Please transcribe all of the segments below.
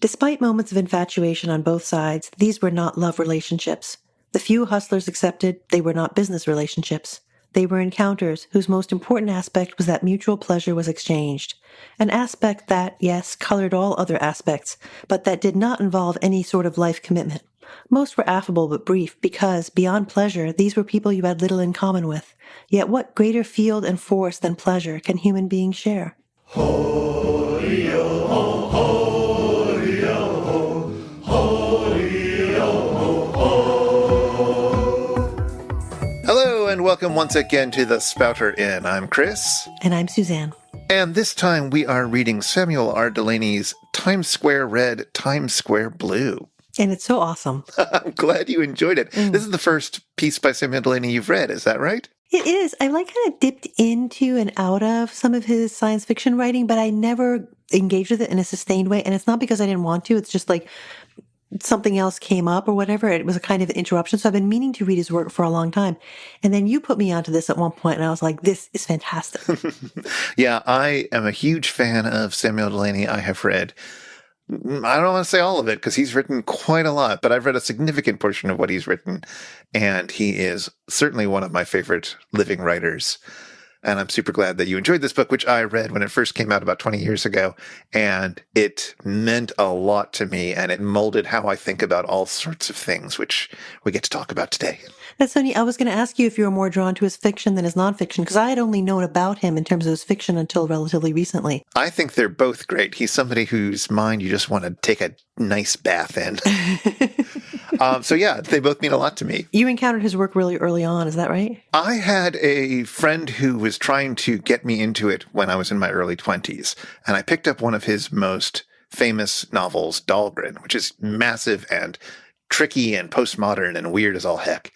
Despite moments of infatuation on both sides, these were not love relationships. The few hustlers accepted they were not business relationships. They were encounters whose most important aspect was that mutual pleasure was exchanged. An aspect that, yes, colored all other aspects, but that did not involve any sort of life commitment. Most were affable but brief because, beyond pleasure, these were people you had little in common with. Yet what greater field and force than pleasure can human beings share? Hello and welcome once again to the Spouter-Inn. I'm Chris. And I'm Suzanne. And this time we are reading Samuel R. Delany's Times Square Red, Times Square Blue. And it's so awesome. I'm glad you enjoyed it. This is the first piece by Samuel Delany you've read, is that right? It is. I kind of dipped into and out of some of his science fiction writing, but I never engaged with it in a sustained way. And it's not because I didn't want to. It's just like something else came up or whatever. It was a kind of an interruption. So I've been meaning to read his work for a long time. And then you put me onto this at one point, and I was like, this is fantastic. Yeah, I am a huge fan of Samuel Delany. I have read, I don't want to say all of it because he's written quite a lot, but I've read a significant portion of what he's written. And he is certainly one of my favorite living writers. And I'm super glad that you enjoyed this book, which I read when it first came out about 20 years ago. And it meant a lot to me, and it molded how I think about all sorts of things, which we get to talk about today. That's funny. I was going to ask you if you were more drawn to his fiction than his nonfiction, because I had only known about him in terms of his fiction until relatively recently. I think they're both great. He's somebody whose mind you just want to take a nice bath in. So yeah, they both mean a lot to me. You encountered his work really early on, is that right? I had a friend who was trying to get me into it when I was in my early 20s, and I picked up one of his most famous novels, Dahlgren, which is massive and tricky and postmodern and weird as all heck.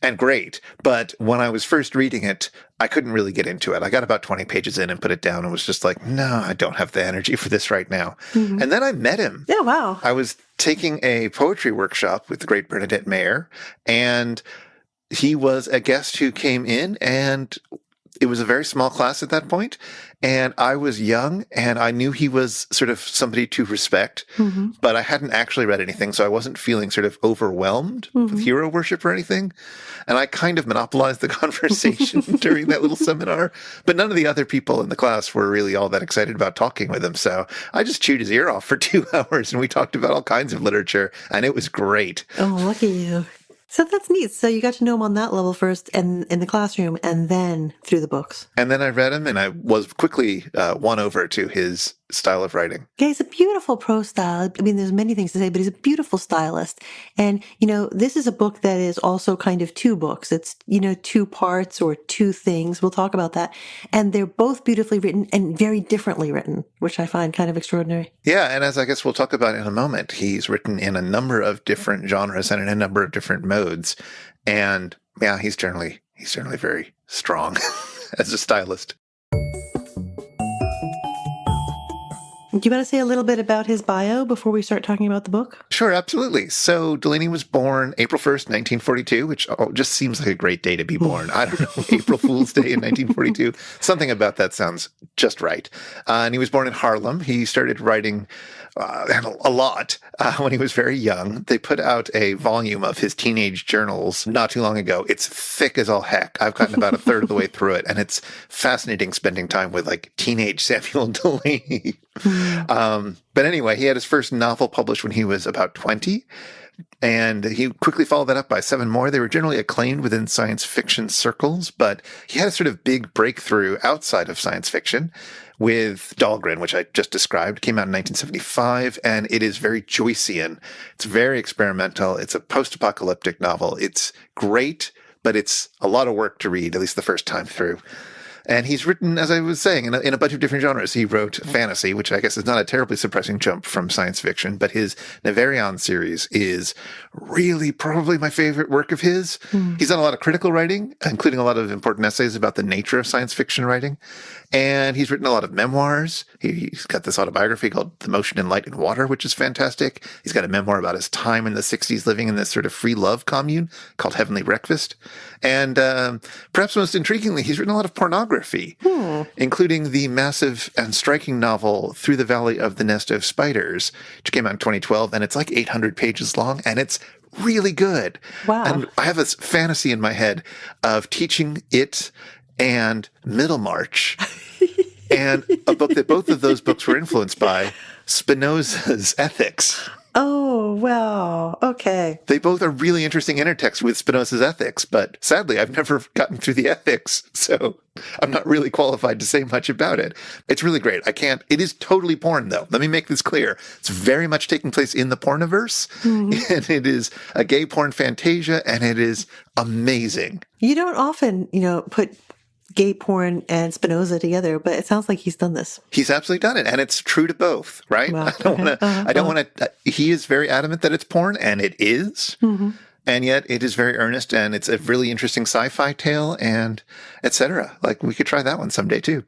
And great. But when I was first reading it, I couldn't really get into it. I got about 20 pages in and put it down and was just like, no, I don't have the energy for this right now. Mm-hmm. And then I met him. Yeah, wow. I was taking a poetry workshop with the great Bernadette Mayer, and he was a guest who came in, and it was a very small class at that point, and I was young, and I knew he was sort of somebody to respect, but I hadn't actually read anything, so I wasn't feeling sort of overwhelmed with hero worship or anything, and I kind of monopolized the conversation during that little seminar, but none of the other people in the class were really all that excited about talking with him, so I just chewed his ear off for 2 hours, and we talked about all kinds of literature, and it was great. Oh, lucky you. So that's neat. So you got to know him on that level first and in the classroom and then through the books. And then I read him and I was quickly won over to his style of writing. Yeah, he's a beautiful prose style. I mean, there's many things to say, but he's a beautiful stylist. And, this is a book that is also kind of 2 books. It's, 2 parts or 2 things. We'll talk about that. And they're both beautifully written and very differently written, which I find kind of extraordinary. Yeah, and as I guess we'll talk about in a moment, he's written in a number of different genres and in a number of different modes. And yeah, he's generally very strong as a stylist. Do you want to say a little bit about his bio before we start talking about the book? Sure, absolutely. So Delany was born April 1st, 1942, which just seems like a great day to be born. I don't know, April Fool's Day in 1942. Something about that sounds just right. And he was born in Harlem. He started writing a lot when he was very young. They put out a volume of his teenage journals not too long ago. It's thick as all heck. I've gotten about a third of the way through it, and it's fascinating spending time with like teenage Samuel Delany. But anyway, he had his first novel published when he was about 20. And he quickly followed that up by 7 more. They were generally acclaimed within science fiction circles, but he had a sort of big breakthrough outside of science fiction with Dahlgren, which I just described. It came out in 1975, and it is very Joycean. It's very experimental. It's a post-apocalyptic novel. It's great, but it's a lot of work to read, at least the first time through. And he's written, as I was saying, in a bunch of different genres. He wrote fantasy, which I guess is not a terribly surprising jump from science fiction, but his Neverian series is really probably my favorite work of his. He's done a lot of critical writing, including a lot of important essays about the nature of science fiction writing. And he's written a lot of memoirs. He's got this autobiography called The Motion in Light and Water, which is fantastic. He's got a memoir about his time in the 60s living in this sort of free love commune called Heavenly Breakfast. And perhaps most intriguingly, he's written a lot of pornography. biography, including the massive and striking novel Through the Valley of the Nest of Spiders, which came out in 2012, and it's like 800 pages long, and it's really good. Wow. And I have this fantasy in my head of teaching it and Middlemarch, and a book that both of those books were influenced by, Spinoza's Ethics. Oh, wow. Okay. They both are really interesting intertexts with Spinoza's Ethics, but sadly, I've never gotten through the ethics, so I'm not really qualified to say much about it. It's really great. It is totally porn, though. Let me make this clear. It's very much taking place in the porniverse, and it is a gay porn fantasia, and it is amazing. You don't often, put gay porn and Spinoza together, but it sounds like he's done this. He's absolutely done it, and it's true to both, right? Wow. I don't want to. He is very adamant that it's porn, and it is, and yet it is very earnest, and it's a really interesting sci-fi tale, and etc. Like, we could try that one someday too.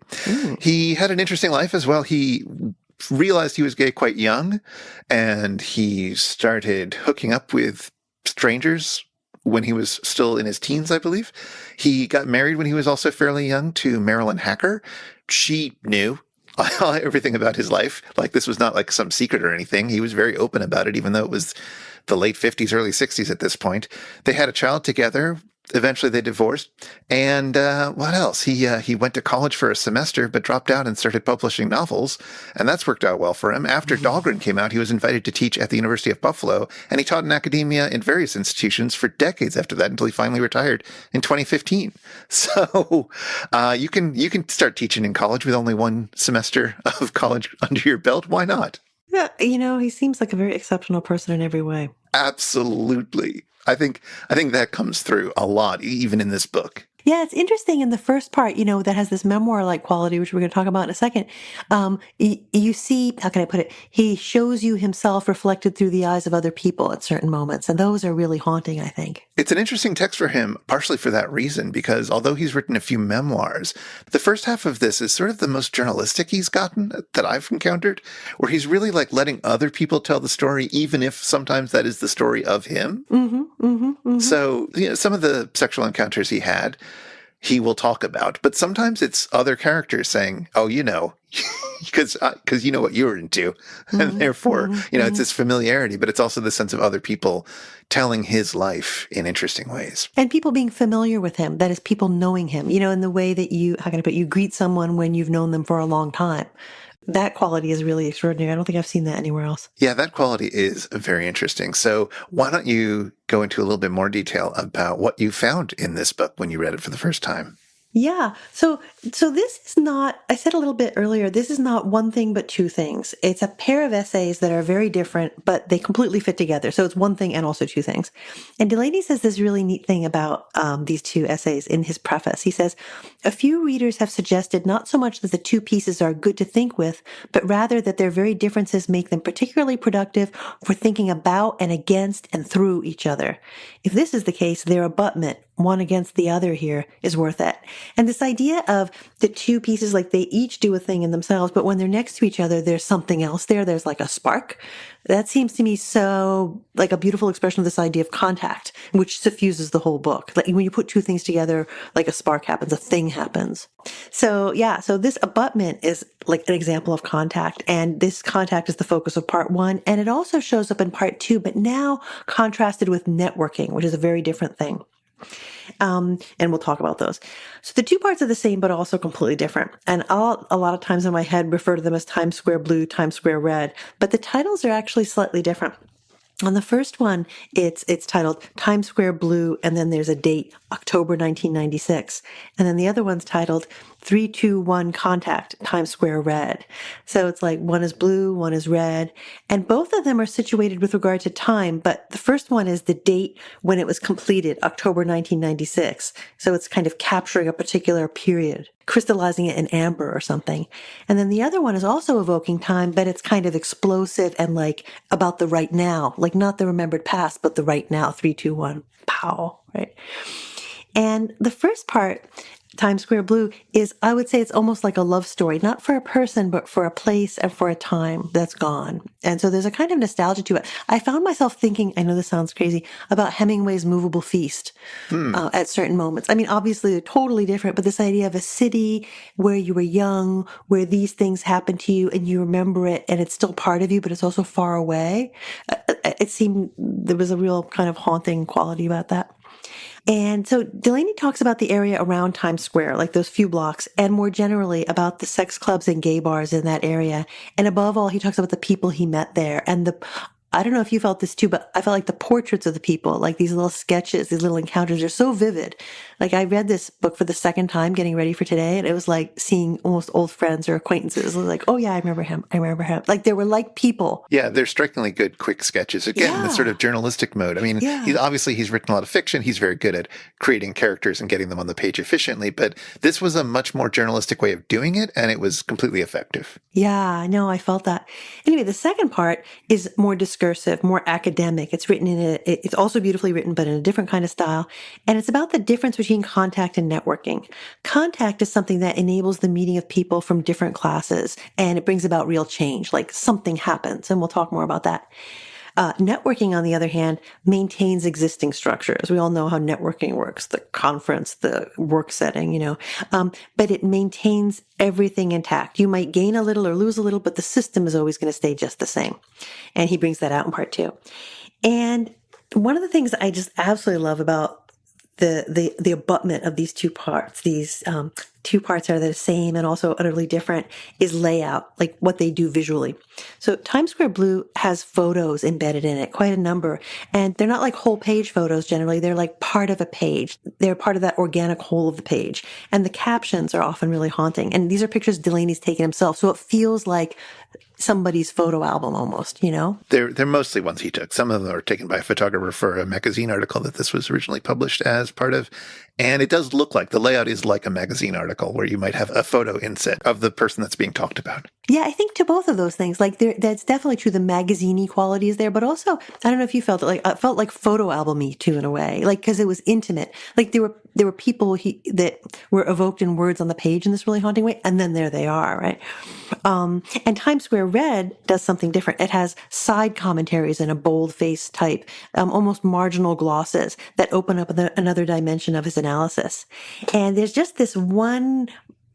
He had an interesting life as well. He realized he was gay quite young, and he started hooking up with strangers when he was still in his teens, I believe. He got married when he was also fairly young to Marilyn Hacker. She knew everything about his life. Like, this was not like some secret or anything. He was very open about it, even though it was the late 50s, early 60s at this point. They had a child together. Eventually they divorced. And what else? He went to college for a semester, but dropped out and started publishing novels. And that's worked out well for him. After Dahlgren came out, he was invited to teach at the University of Buffalo. And he taught in academia in various institutions for decades after that, until he finally retired in 2015. So you can start teaching in college with only one semester of college under your belt. Why not? Yeah, he seems like a very exceptional person in every way. Absolutely. I think that comes through a lot, even in this book. Yeah, it's interesting in the first part, that has this memoir-like quality, which we're going to talk about in a second. You see, how can I put it? He shows you himself reflected through the eyes of other people at certain moments, and those are really haunting, I think. It's an interesting text for him, partially for that reason, because although he's written a few memoirs, the first half of this is sort of the most journalistic he's gotten that I've encountered, where he's really like letting other people tell the story, even if sometimes that is the story of him. So, some of the sexual encounters he had, he will talk about, but sometimes it's other characters saying, oh, because you know what you're into. And therefore, it's this familiarity, but it's also the sense of other people telling his life in interesting ways. And people being familiar with him, that is, people knowing him, in the way that you greet someone when you've known them for a long time. That quality is really extraordinary. I don't think I've seen that anywhere else. Yeah, that quality is very interesting. So why don't you go into a little bit more detail about what you found in this book when you read it for the first time? Yeah. So this is not, I said a little bit earlier, this is not one thing but two things. It's a pair of essays that are very different, but they completely fit together. So it's one thing and also two things. And Delany says this really neat thing about these two essays in his preface. He says, a few readers have suggested not so much that the two pieces are good to think with, but rather that their very differences make them particularly productive for thinking about and against and through each other. If this is the case, their abutment, one against the other here, is worth it. And this idea of the two pieces, like they each do a thing in themselves, but when they're next to each other, there's something else there. There's like a spark. That seems to me so like a beautiful expression of this idea of contact, which suffuses the whole book. Like when you put two things together, like a spark happens, a thing happens. So this abutment is like an example of contact. And this contact is the focus of part one. And it also shows up in part two, but now contrasted with networking, which is a very different thing. And we'll talk about those. So the two parts are the same, but also completely different. And I'll, a lot of times in my head, refer to them as Times Square Blue, Times Square Red, but the titles are actually slightly different. On the first one, it's titled Times Square Blue, and then there's a date, October 1996. And then the other one's titled 321 Contact, Times Square Red. So it's like one is blue, one is red. And both of them are situated with regard to time, but the first one is the date when it was completed, October 1996. So it's kind of capturing a particular period, crystallizing it in amber or something. And then the other one is also evoking time, but it's kind of explosive and like about the right now, like not the remembered past, but the right now, 321, pow, right? And the first part, Times Square Blue is, I would say it's almost like a love story, not for a person, but for a place and for a time that's gone. And so there's a kind of nostalgia to it. I found myself thinking, I know this sounds crazy, about Hemingway's Movable Feast at certain moments. I mean, obviously they're totally different, but this idea of a city where you were young, where these things happen to you and you remember it and it's still part of you, but it's also far away. It seemed there was a real kind of haunting quality about that. And so Delany talks about the area around Times Square, like those few blocks, and more generally about the sex clubs and gay bars in that area. And above all, he talks about the people he met there and I don't know if you felt this too, but I felt like the portraits of the people, like these little sketches, these little encounters are so vivid. Like I read this book for the second time getting ready for today, and it was like seeing almost old friends or acquaintances. It was like, oh yeah, I remember him. I remember him. Like they were like people. Yeah, they're strikingly good, quick sketches. Again, in the sort of journalistic mode. I mean, he's written a lot of fiction. He's very good at creating characters and getting them on the page efficiently. But this was a much more journalistic way of doing it, and it was completely effective. Yeah, no, I felt that. Anyway, the second part is more discursive, more academic. It's written it's also beautifully written, but in a different kind of style. And it's about the difference between contact and networking. Contact is something that enables the meeting of people from different classes, and it brings about real change, like something happens. And we'll talk more about that. Networking, on the other hand, maintains existing structures. We all know how networking works, the conference, the work setting, but it maintains everything intact. You might gain a little or lose a little, but the system is always going to stay just the same. And he brings that out in part two. And one of the things I just absolutely love about the abutment of these two parts, these two parts are the same and also utterly different, is layout, like what they do visually. So Times Square Blue has photos embedded in it, quite a number. And they're not like whole page photos generally. They're like part of a page. They're part of that organic whole of the page. And the captions are often really haunting. And these are pictures Delany's taken himself. So it feels like somebody's photo album almost, They're mostly ones he took. Some of them are taken by a photographer for a magazine article that this was originally published as part of. And it does look like the layout is like a magazine article where you might have a photo inset of the person that's being talked about. Yeah, I think to both of those things, like that's definitely true. The magazine-y quality is there, but also, I don't know if you felt it, like it felt like photo album-y too in a way, like because it was intimate. Like there were people that were evoked in words on the page in this really haunting way, and then there they are, right? And Times Square Red does something different. It has side commentaries in a bold-faced type, almost marginal glosses that open up another dimension of his analysis. And there's just this one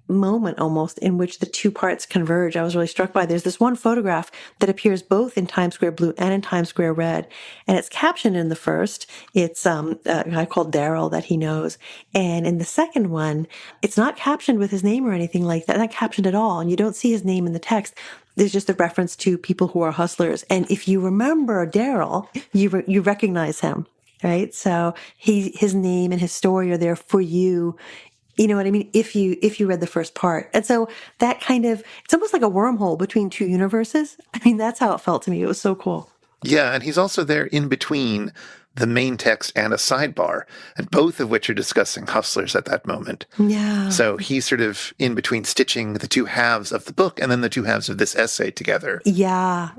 moment almost in which the two parts converge. I was really struck by. There's this one photograph that appears both in Times Square Blue and in Times Square Red, and it's captioned in the first. It's a guy called Daryl that he knows, and in the second one, it's not captioned with his name or anything like that. Not captioned at all, and you don't see his name in the text. There's just a reference to people who are hustlers, and if you remember Daryl, you recognize him. Right. So his name and his story are there for you. You know what I mean? If you read the first part. And so that kind of, it's almost like a wormhole between two universes. I mean, that's how it felt to me. It was so cool. Yeah. And he's also there in between the main text and a sidebar, and both of which are discussing hustlers at that moment. Yeah. So he's sort of in between stitching the two halves of the book and then the two halves of this essay together. Yeah.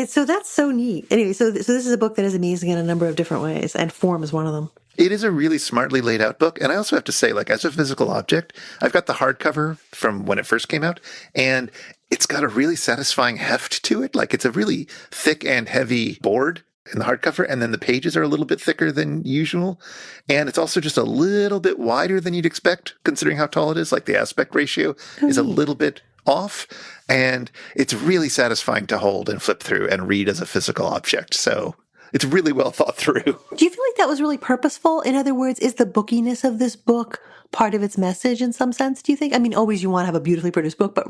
So that's so neat. Anyway, so this is a book that is amazing in a number of different ways, and form is one of them. It is a really smartly laid out book. And I also have to say, like, as a physical object, I've got the hardcover from when it first came out, and it's got a really satisfying heft to it. Like, it's a really thick and heavy board in the hardcover, and then the pages are a little bit thicker than usual. And it's also just a little bit wider than you'd expect, considering how tall it is. Like, the aspect ratio is a little bit off, and it's really satisfying to hold and flip through and read as a physical object. So it's really well thought through. Do you feel like that was really purposeful? In other words, is the bookiness of this book part of its message in some sense, do you think? I mean, always you want to have a beautifully produced book, but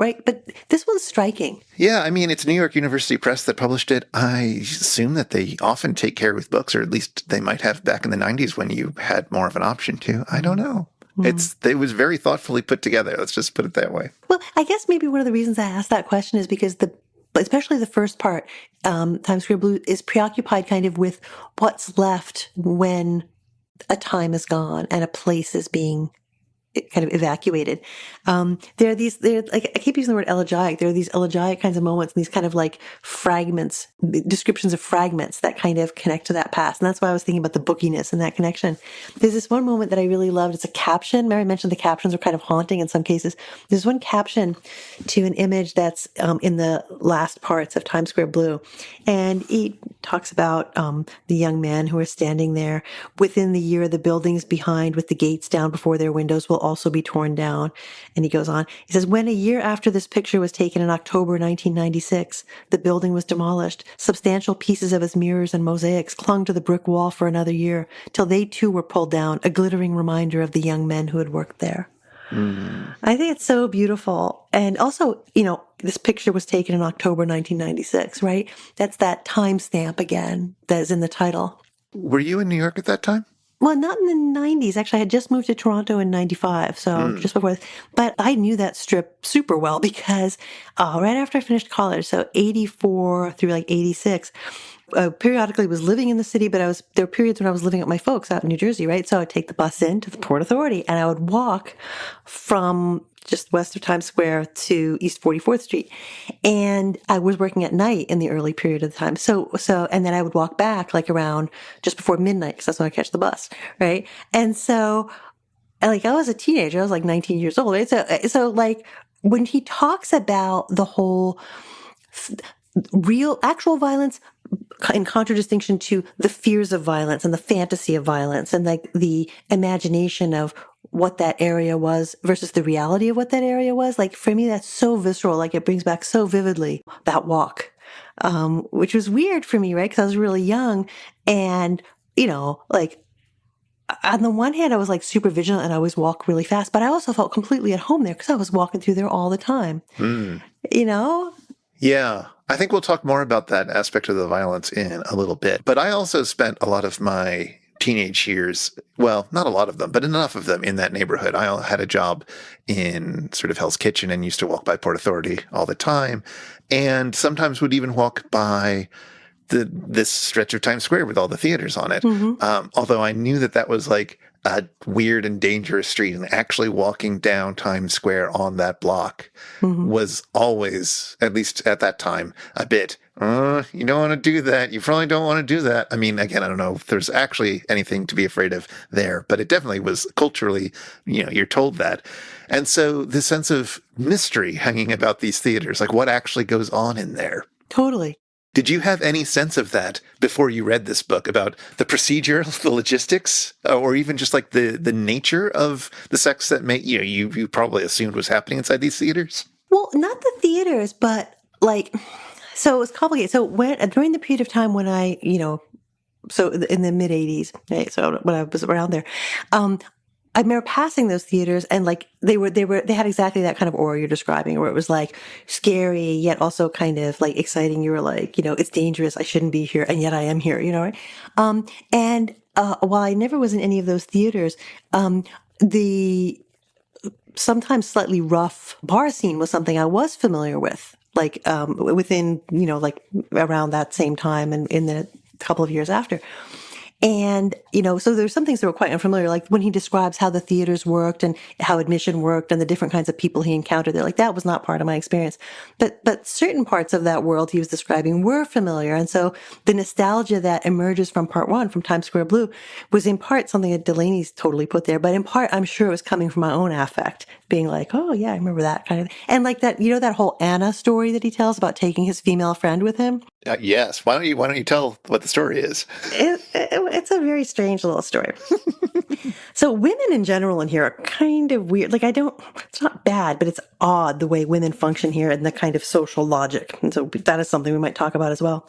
this one's striking. Yeah, I mean, it's New York University Press that published it. I assume that they often take care with books, or at least they might have back in the 90s when you had more of an option to. I don't know. It was very thoughtfully put together. Let's just put it that way. Well, I guess maybe one of the reasons I asked that question is because especially the first part, Times Square Blue is preoccupied kind of with what's left when a time is gone and a place is being kind of evacuated. There like, I keep using the word elegiac. There are these elegiac kinds of moments and these kind of like fragments, descriptions of fragments that kind of connect to that past. And that's why I was thinking about the bookiness and that connection. There's this one moment that I really loved. It's a caption. Mary mentioned the captions are kind of haunting in some cases. There's one caption to an image that's in the last parts of Times Square Blue. And he talks about the young men who are standing there. Within the year, the buildings behind with the gates down before their windows will also be torn down. And he goes on. He says, when a year after this picture was taken in October 1996, the building was demolished. Substantial pieces of its mirrors and mosaics clung to the brick wall for another year, till they too were pulled down, a glittering reminder of the young men who had worked there. I think it's so beautiful. And also, this picture was taken in October 1996, right? That's that timestamp again that is in the title. Were you in New York at that time? Well, not in the 90s. Actually, I had just moved to Toronto in 95, so just before. But I knew that strip super well because right after I finished college, so 84 through like 86, periodically was living in the city, but there were periods when I was living with my folks out in New Jersey, right? So I'd take the bus in to the Port Authority and I would walk from just west of Times Square to East 44th Street. And I was working at night in the early period of the time. And then I would walk back like around just before midnight because that's when I catch the bus, right? And so like I was a teenager, I was like 19 years old, right? So like when he talks about the whole real actual violence in contradistinction to the fears of violence and the fantasy of violence and like the imagination of what that area was versus the reality of what that area was. Like for me, that's so visceral. Like it brings back so vividly that walk, which was weird for me, right? Because I was really young and, like on the one hand, I was like super vigilant and I always walk really fast, but I also felt completely at home there because I was walking through there all the time, Yeah, I think we'll talk more about that aspect of the violence in a little bit. But I also spent a lot of my teenage years, well, not a lot of them, but enough of them in that neighborhood. I had a job in sort of Hell's Kitchen and used to walk by Port Authority all the time. And sometimes would even walk by this stretch of Times Square with all the theaters on it. Although I knew that was like a weird and dangerous street, and actually walking down Times Square on that block was always, at least at that time, a bit, you don't want to do that. You probably don't want to do that. I mean, again, I don't know if there's actually anything to be afraid of there, but it definitely was culturally, you're told that. And so the sense of mystery hanging about these theaters, like what actually goes on in there. Totally. Did you have any sense of that before you read this book about the procedure, the logistics, or even just like the nature of the sex that you probably assumed was happening inside these theaters? Well, not the theaters, but like, so it was complicated. So during the period of time when I, so in the mid 80s, right? So when I was around there, I remember passing those theaters and like they had exactly that kind of aura you're describing, where it was like scary yet also kind of like exciting. You were like, it's dangerous. I shouldn't be here, and yet I am here. Right? And while I never was in any of those theaters, the sometimes slightly rough bar scene was something I was familiar with, like within like around that same time and in the couple of years after. And, so there's some things that were quite unfamiliar, like when he describes how the theaters worked and how admission worked and the different kinds of people he encountered there, like that was not part of my experience. But certain parts of that world he was describing were familiar. And so the nostalgia that emerges from part one, from Times Square Blue, was in part something that Delany's totally put there. But in part, I'm sure it was coming from my own affect, being like, oh yeah, I remember that kind of thing. And like that, that whole Anna story that he tells about taking his female friend with him. Yes. Why don't you tell what the story is? It's a very strange little story. So women in general in here are kind of weird. Like it's not bad, but it's odd the way women function here and the kind of social logic. And so that is something we might talk about as well.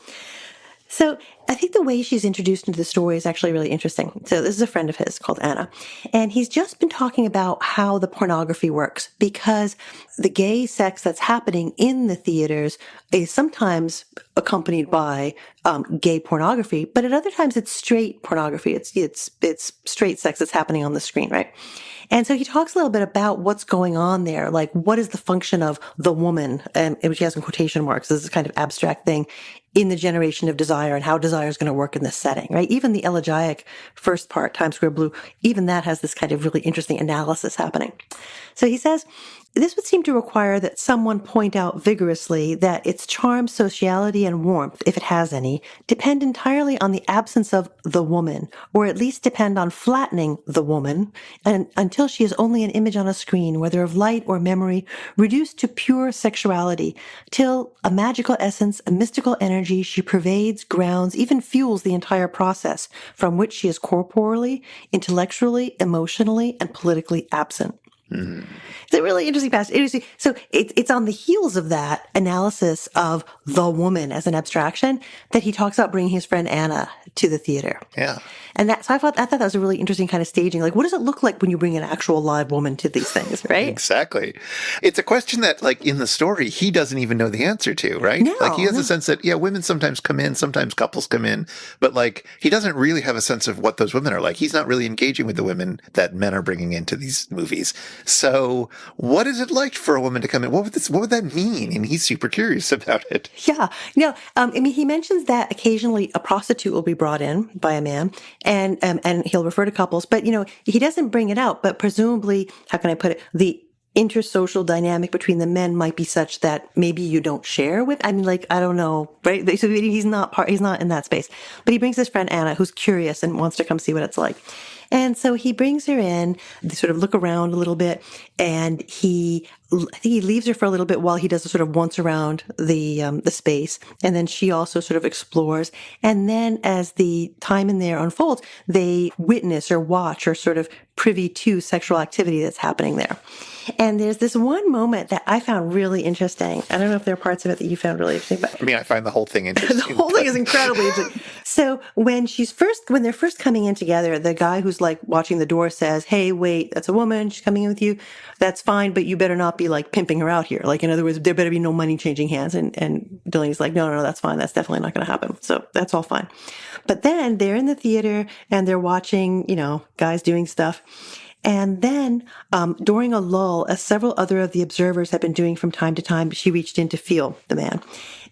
So I think the way she's introduced into the story is actually really interesting. So this is a friend of his called Anna, and he's just been talking about how the pornography works, because the gay sex that's happening in the theaters is sometimes accompanied by gay pornography, but at other times it's straight pornography. It's straight sex that's happening on the screen, right? And so he talks a little bit about what's going on there, like what is the function of the woman, which he has in quotation marks. This is a kind of abstract thing in the generation of desire and how desire is going to work in this setting, right? Even the elegiac first part, Times Square Blue, even that has this kind of really interesting analysis happening. So he says, this would seem to require that someone point out vigorously that its charm, sociality, and warmth, if it has any, depend entirely on the absence of the woman, or at least depend on flattening the woman, and until she is only an image on a screen, whether of light or memory, reduced to pure sexuality, till a magical essence, a mystical energy, she pervades, grounds, even fuels the entire process, from which she is corporally, intellectually, emotionally, and politically absent. It's a really interesting passage. So it's on the heels of that analysis of the woman as an abstraction that he talks about bringing his friend Anna to the theater. Yeah. And so I thought that was a really interesting kind of staging. Like, what does it look like when you bring an actual live woman to these things, right? Exactly. It's a question that, like, in the story, he doesn't even know the answer to, right? No, like, he has a sense that, yeah, women sometimes come in, sometimes couples come in, but, like, he doesn't really have a sense of what those women are like. He's not really engaging with the women that men are bringing into these movies. So what is it like for a woman to come in? What would that mean? And he's super curious about it. Yeah. I mean, he mentions that occasionally a prostitute will be brought in by a man, and he'll refer to couples, but he doesn't bring it out. But presumably, how can I put it? The intersocial dynamic between the men might be such that maybe you don't share with. I mean, like, I don't know, right? So he's not in that space. But he brings his friend Anna, who's curious and wants to come see what it's like. And so he brings her in, they sort of look around a little bit, and I think he leaves her for a little bit while he does a sort of once around the space. And then she also sort of explores. And then as the time in there unfolds, they witness or watch or sort of privy to sexual activity that's happening there. And there's this one moment that I found really interesting. I don't know if there are parts of it that you found really interesting, but I mean, I find the whole thing interesting. the whole thing is incredibly interesting. So when they're first coming in together, the guy who's like watching the door says, "Hey, wait, that's a woman. She's coming in with you. That's fine, but you better not be like pimping her out here. Like, in other words, there better be no money changing hands." And Delaney's like, no, that's fine. That's definitely not going to happen. So that's all fine. But then they're in the theater and they're watching, guys doing stuff. And then during a lull, as several other of the observers had been doing from time to time, she reached in to feel the man.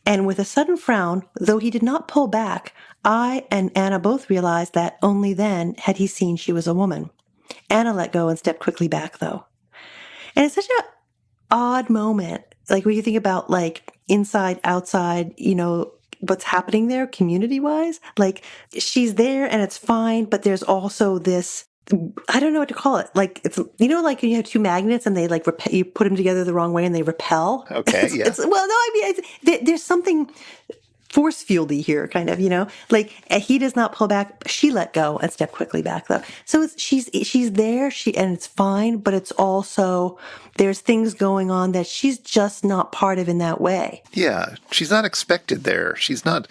And with a sudden frown, though he did not pull back, I and Anna both realized that only then had he seen she was a woman. Anna let go and stepped quickly back, though. And it's such an odd moment. Like, when you think about, like, inside, outside, what's happening there community-wise. Like, she's there and it's fine, but there's also this, I don't know what to call it. Like, it's, like when you have two magnets and they like you put them together the wrong way and they repel. Okay, yeah. There's something force fieldy here, kind of, like he does not pull back. She let go and stepped quickly back, though. So she's there, and it's fine, but it's also, there's things going on that she's just not part of in that way. Yeah, she's not expected there. She's not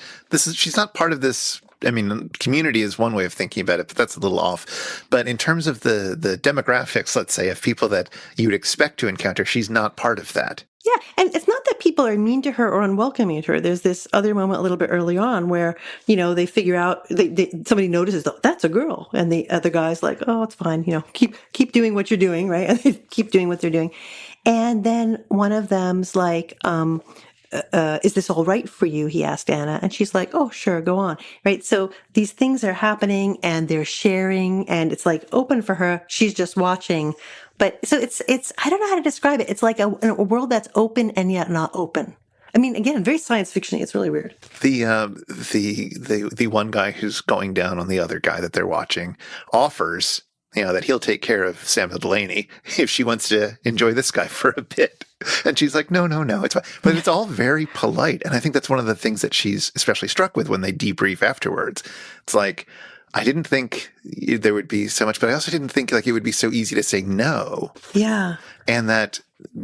part of this. I mean, community is one way of thinking about it, but that's a little off. But in terms of the demographics, let's say, of people that you would expect to encounter, she's not part of that. Yeah, and it's not that people are mean to her or unwelcoming to her. There's this other moment a little bit early on where, they figure out, somebody notices, oh, that's a girl. And the other guy's like, oh, it's fine, keep doing what you're doing, right? And they keep doing what they're doing. And then one of them's like, is this all right for you? He asked Anna. And she's like, oh, sure, go on. Right. So these things are happening and they're sharing and it's like open for her. She's just watching. But so it's, I don't know how to describe it. It's like a world that's open and yet not open. I mean, again, very science fiction. It's really weird. The one guy who's going down on the other guy that they're watching offers, that he'll take care of Samuel Delany if she wants to enjoy this guy for a bit. And she's like, no, it's fine. But it's all very polite. And I think that's one of the things that she's especially struck with when they debrief afterwards. It's like, I didn't think there would be so much, but I also didn't think like it would be so easy to say no. Yeah. And that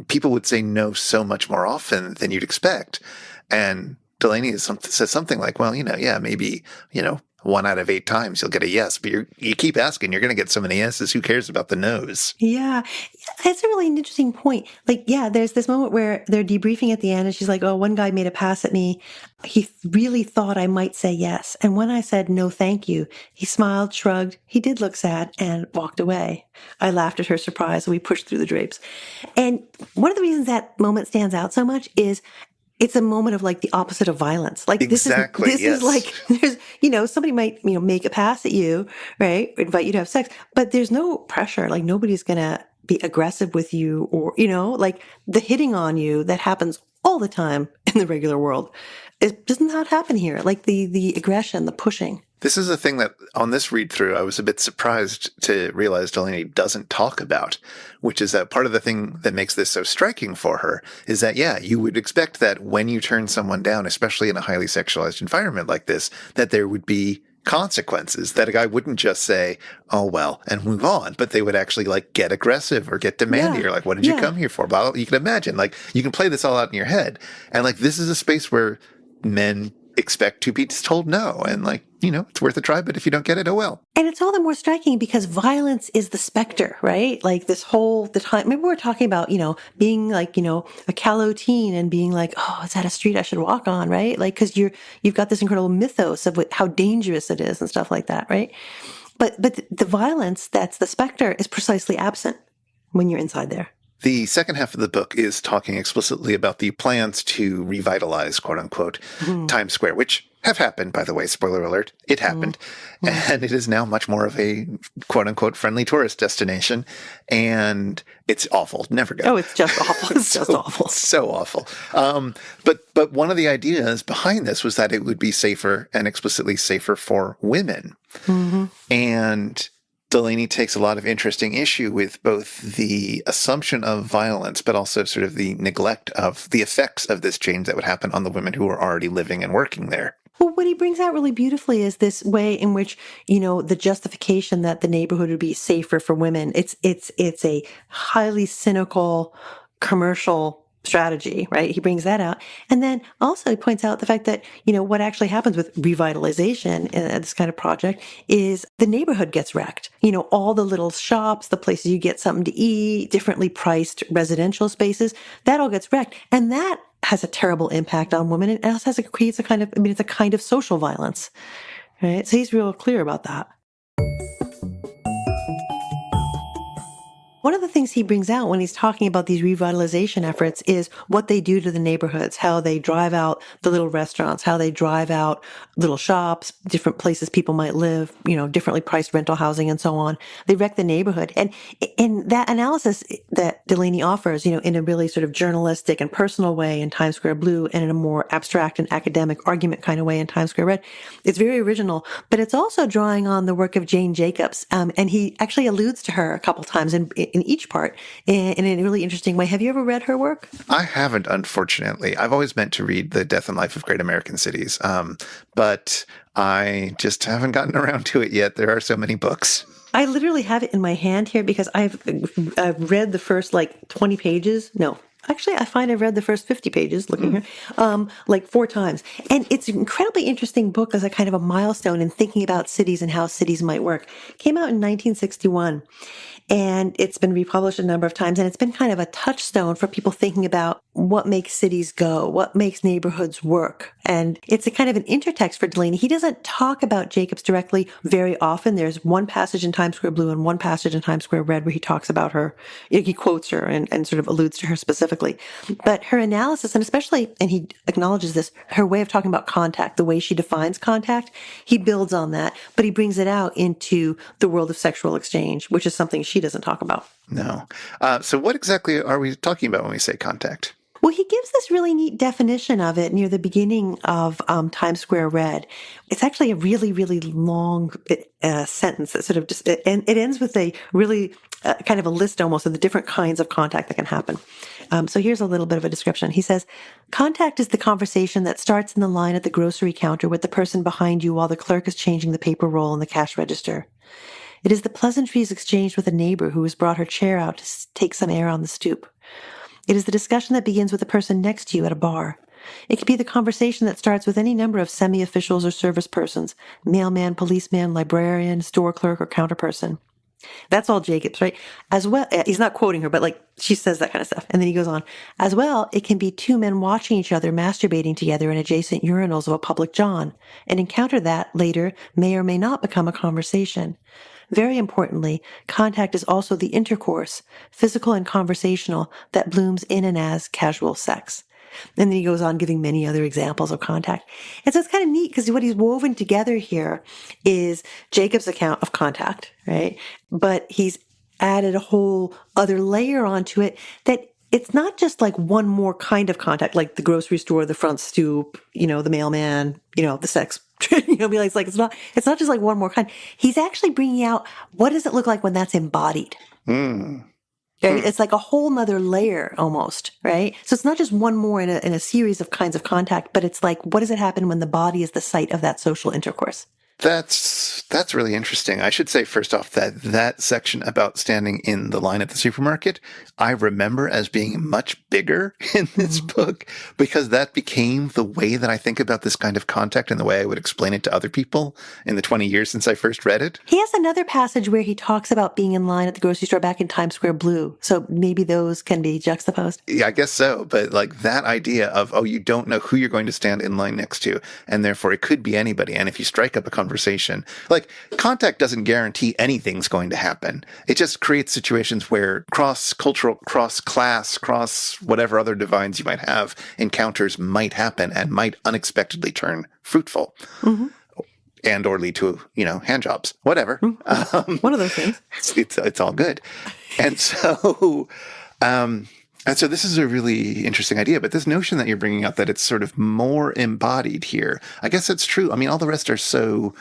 people would say no so much more often than you'd expect. And Delany says something like, well, maybe, 1 out of 8 times you'll get a yes, but you keep asking, you're going to get so many yeses. Who cares about the no's? Yeah. That's a really interesting point. Like, yeah, there's this moment where they're debriefing at the end and she's like, oh, one guy made a pass at me. He really thought I might say yes. And when I said no, thank you, he smiled, shrugged. He did look sad and walked away. I laughed at her surprise and we pushed through the drapes. And one of the reasons that moment stands out so much is it's a moment of like the opposite of violence. Like Exactly, this is yes. like, there's, somebody might, make a pass at you, right? Invite you to have sex, but there's no pressure. Like nobody's going to be aggressive with you or, like the hitting on you that happens all the time in the regular world. It does not happen here. Like the aggression, the pushing. This is a thing that on this read through, I was a bit surprised to realize Delany doesn't talk about, which is that part of the thing that makes this so striking for her is that, yeah, you would expect that when you turn someone down, especially in a highly sexualized environment like this, that there would be consequences, that a guy wouldn't just say, oh, well, and move on, but they would actually like get aggressive or get demanding or like, what did you come here for? Blah, blah. You can imagine, like, you can play this all out in your head. And like, this is a space where men expect to be told no. And like, it's worth a try, but if you don't get it, oh well. And it's all the more striking because violence is the specter, right? Like the time, maybe we're talking about, being like, a callow teen and being like, oh, is that a street I should walk on, right? Like, cause you've got this incredible mythos of how dangerous it is and stuff like that, right? But the violence that's the specter is precisely absent when you're inside there. The second half of the book is talking explicitly about the plans to revitalize, quote unquote, Times Square, which have happened, by the way, spoiler alert, it happened. And it is now much more of a, quote unquote, friendly tourist destination. And it's awful. Never go. Oh, it's just awful. It's just awful. So awful. But one of the ideas behind this was that it would be safer and explicitly safer for women. And Delany takes a lot of interesting issue with both the assumption of violence, but also sort of the neglect of the effects of this change that would happen on the women who are already living and working there. Well, what he brings out really beautifully is this way in which, the justification that the neighborhood would be safer for women. It's a highly cynical commercial strategy, right? He brings that out. And then also he points out the fact that, what actually happens with revitalization in this kind of project is the neighborhood gets wrecked. All the little shops, the places you get something to eat, differently priced residential spaces, that all gets wrecked. And that has a terrible impact on women. And it also creates it's a kind of social violence, right? So he's real clear about that. One of the things he brings out when he's talking about these revitalization efforts is what they do to the neighborhoods, how they drive out the little restaurants, how they drive out little shops, different places people might live, differently priced rental housing and so on. They wreck the neighborhood. And in that analysis that Delany offers, in a really sort of journalistic and personal way in Times Square Blue and in a more abstract and academic argument kind of way in Times Square Red, it's very original, but it's also drawing on the work of Jane Jacobs. And he actually alludes to her a couple times in each part in a really interesting way. Have you ever read her work? I haven't, unfortunately. I've always meant to read The Death and Life of Great American Cities, but I just haven't gotten around to it yet. There are so many books. I literally have it in my hand here because I've read the first 20 pages. No. Actually, I find I've read the first 50 pages, looking here, 4 times. And it's an incredibly interesting book as a kind of a milestone in thinking about cities and how cities might work. It came out in 1961. And it's been republished a number of times. And it's been kind of a touchstone for people thinking about what makes cities go, what makes neighborhoods work. And it's a kind of an intertext for Delany. He doesn't talk about Jacobs directly very often. There's one passage in Times Square Blue and one passage in Times Square Red where he talks about her. He quotes her and sort of alludes to her specifically. But her analysis, and especially, and he acknowledges this, her way of talking about contact, the way she defines contact, he builds on that, but he brings it out into the world of sexual exchange, which is something she doesn't talk about. No. So what exactly are we talking about when we say contact? Well, he gives this really neat definition of it near the beginning of Times Square Red. It's actually a really, really long sentence that sort of just, and it ends with a really kind of a list almost of the different kinds of contact that can happen. So here's a little bit of a description. He says, contact is the conversation that starts in the line at the grocery counter with the person behind you while the clerk is changing the paper roll in the cash register. It is the pleasantries exchanged with a neighbor who has brought her chair out to take some air on the stoop. It is the discussion that begins with the person next to you at a bar. It could be the conversation that starts with any number of semi-officials or service persons, mailman, policeman, librarian, store clerk, or counterperson. That's all Jacobs, right? As well, he's not quoting her, but she says that kind of stuff. And then he goes on, as well, it can be 2 men watching each other masturbating together in adjacent urinals of a public john. An encounter that, later, may or may not become a conversation. Very importantly, contact is also the intercourse, physical and conversational, that blooms in and as casual sex. And then he goes on giving many other examples of contact. And so it's kind of neat because what he's woven together here is Jacob's account of contact, right? But he's added a whole other layer onto it that it's not just like one more kind of contact, like the grocery store, the front stoop, the mailman, the sex, it's not just like one more kind. He's actually bringing out, what does it look like when that's embodied? Mm. Right? It's like a whole nother layer almost, right? So it's not just one more in a series of kinds of contact, but it's like, what does it happen when the body is the site of that social intercourse? That's really interesting. I should say first off that section about standing in the line at the supermarket, I remember as being much bigger in this book because that became the way that I think about this kind of contact and the way I would explain it to other people in the 20 years since I first read it. He has another passage where he talks about being in line at the grocery store back in Times Square Blue. So maybe those can be juxtaposed. Yeah, I guess so. But like that idea of, you don't know who you're going to stand in line next to, and therefore it could be anybody. And if you strike up a conversation, like contact doesn't guarantee anything's going to happen. It just creates situations where cross-cultural, cross-class, cross whatever other divides you might have, encounters might happen and might unexpectedly turn fruitful. Mm-hmm. And or lead to, hand jobs, whatever. One of those things. It's all good. And so, this is a really interesting idea, but this notion that you're bringing up that it's sort of more embodied here, I guess that's true. I mean, all the rest are so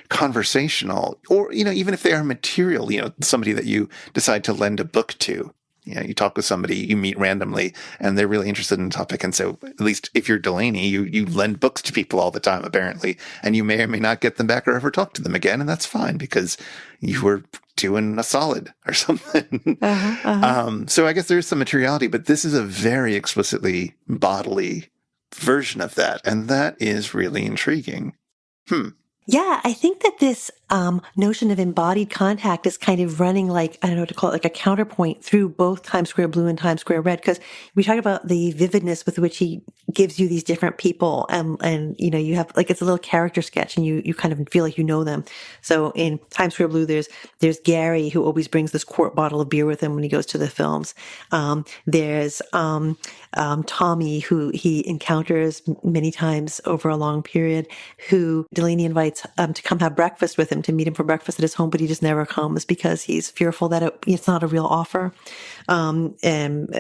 conversational, or, even if they are material, somebody that you decide to lend a book to. You talk with somebody you meet randomly and they're really interested in the topic. And so at least if you're Delany, you lend books to people all the time, apparently, and you may or may not get them back or ever talk to them again. And that's fine because you were doing a solid or something. So I guess there's some materiality, but this is a very explicitly bodily version of that. And that is really intriguing. Yeah, I think that this notion of embodied contact is kind of running like, I don't know what to call it, like a counterpoint through both Times Square Blue and Times Square Red, because we talk about the vividness with which he gives you these different people, and you have like, it's a little character sketch and you kind of feel like you know them. So in Times Square Blue, there's Gary, who always brings this quart bottle of beer with him when he goes to the films. There's Tommy, who he encounters many times over a long period, who Delany invites to come have breakfast with him, to meet him for breakfast at his home, but he just never comes because he's fearful that it's not a real offer. And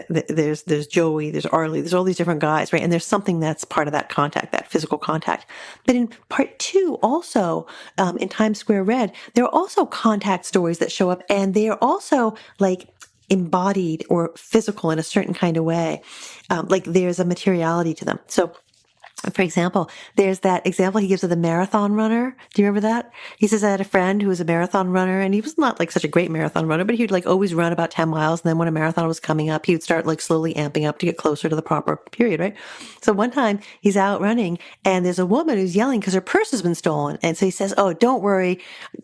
there's Joey, there's Arlie, there's all these different guys, right? And there's something that's part of that contact, that physical contact. But in part two, also in Times Square Red, there are also contact stories that show up, and they are also like embodied or physical in a certain kind of way. Like there's a materiality to them. So, for example, there's that example he gives of the marathon runner. Do you remember that? He says, I had a friend who was a marathon runner, and he was not like such a great marathon runner, but he would like always run about 10 miles. And then when a marathon was coming up, he would start like slowly amping up to get closer to the proper period, right? So one time he's out running and there's a woman who's yelling because her purse has been stolen. And so he says, oh, don't worry.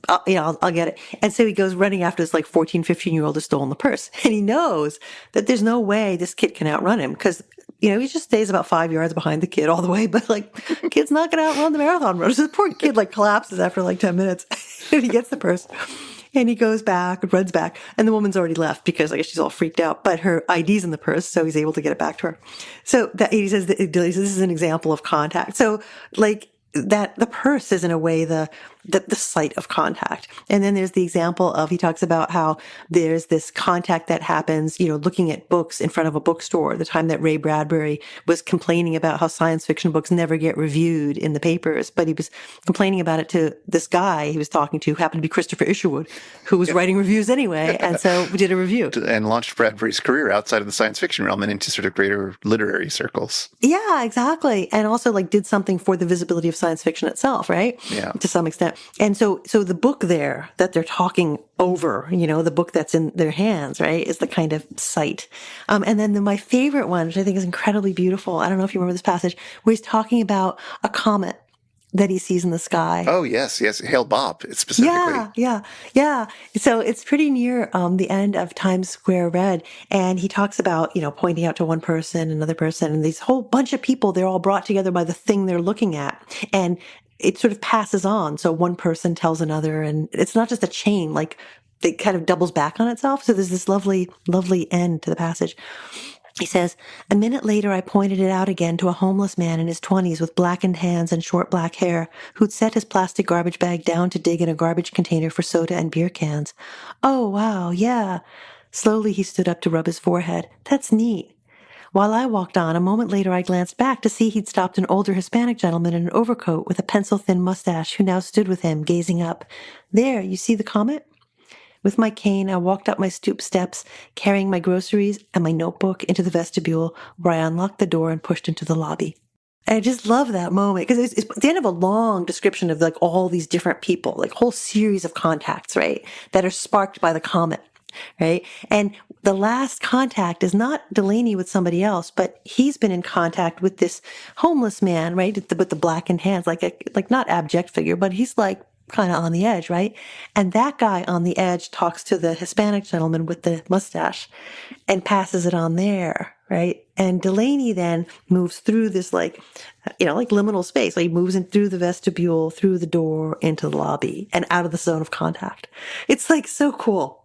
I'll get it. And so he goes running after this like 14, 15-year-old who's stolen the purse. And he knows that there's no way this kid can outrun him because he just stays about 5 yards behind the kid all the way, but like, kid's not going to outrun the marathon runner. So the poor kid like collapses after like 10 minutes and he gets the purse and he goes back, runs back, and the woman's already left because I guess she's all freaked out, but her ID's in the purse, so he's able to get it back to her. So he says this is an example of contact. So like that the purse is in a way the site of contact. And then there's the example of, he talks about how there's this contact that happens, looking at books in front of a bookstore, the time that Ray Bradbury was complaining about how science fiction books never get reviewed in the papers, but he was complaining about it to this guy he was talking to, who happened to be Christopher Isherwood, who was writing reviews anyway. And so we did a review. And launched Bradbury's career outside of the science fiction realm and into sort of greater literary circles. Yeah, exactly. And also like did something for the visibility of science fiction itself, right? Yeah. To some extent. And so the book there that they're talking over, the book that's in their hands, right, is the kind of site. And then my favorite one, which I think is incredibly beautiful, I don't know if you remember this passage, where he's talking about a comet that he sees in the sky. Oh, yes. Hail Bob, specifically. Yeah. So it's pretty near the end of Times Square Red. And he talks about, pointing out to one person, another person, and these whole bunch of people, they're all brought together by the thing they're looking at. And it sort of passes on. So one person tells another, and it's not just a chain, like it kind of doubles back on itself. So there's this lovely, lovely end to the passage. He says, a minute later, I pointed it out again to a homeless man in his 20s with blackened hands and short black hair who'd set his plastic garbage bag down to dig in a garbage container for soda and beer cans. Oh, wow, yeah. Slowly, he stood up to rub his forehead. That's neat. While I walked on, a moment later I glanced back to see he'd stopped an older Hispanic gentleman in an overcoat with a pencil-thin mustache who now stood with him, gazing up. There, you see the comet? With my cane, I walked up my stoop steps, carrying my groceries and my notebook into the vestibule, where I unlocked the door and pushed into the lobby. And I just love that moment because it's the end of a long description of like all these different people, like a whole series of contacts, right, that are sparked by the comet, right? And the last contact is not Delany with somebody else, but he's been in contact with this homeless man, right, with the blackened hands, like not abject figure, but he's like kind of on the edge, right? And that guy on the edge talks to the Hispanic gentleman with the mustache and passes it on there, right? And Delany then moves through this like liminal space. Like he moves in through the vestibule, through the door, into the lobby, and out of the zone of contact. It's like so cool.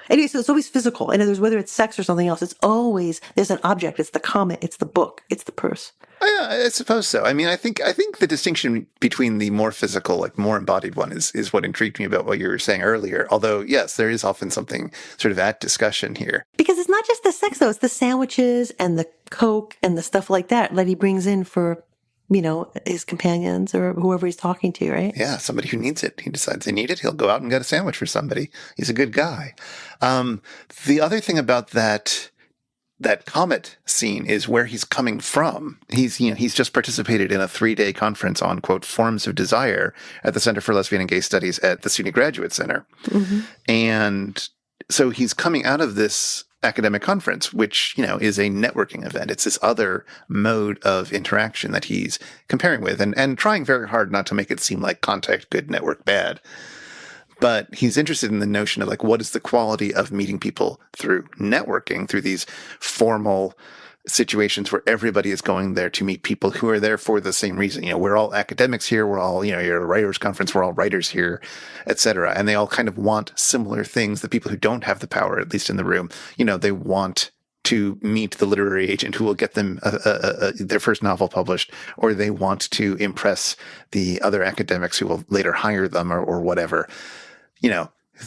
Anyway, so it's always physical. In other words, whether it's sex or something else, there's an object. It's the comet, it's the book, it's the purse. Oh, yeah, I suppose so. I mean, I think the distinction between the more physical, like more embodied one is what intrigued me about what you were saying earlier. Although, yes, there is often something sort of at discussion here. Because it's not just the sex, though. It's the sandwiches and the Coke and the stuff like that he brings in for, his companions or whoever he's talking to, right? Yeah, somebody who needs it. He decides they need it. He'll go out and get a sandwich for somebody. He's a good guy. The other thing about that comet scene is where he's coming from. He's just participated in a 3-day conference on, quote, forms of desire at the Center for Lesbian and Gay Studies at the SUNY Graduate Center. Mm-hmm. And so he's coming out of this academic conference, which, is a networking event. It's this other mode of interaction that he's comparing with and trying very hard not to make it seem like contact good, network bad. But he's interested in the notion of like, what is the quality of meeting people through networking, through these formal situations where everybody is going there to meet people who are there for the same reason. We're all academics here. We're all, you're a writers conference. We're all writers here, et cetera. And they all kind of want similar things. The people who don't have the power, at least in the room, they want to meet the literary agent who will get them their first novel published, or they want to impress the other academics who will later hire them or whatever.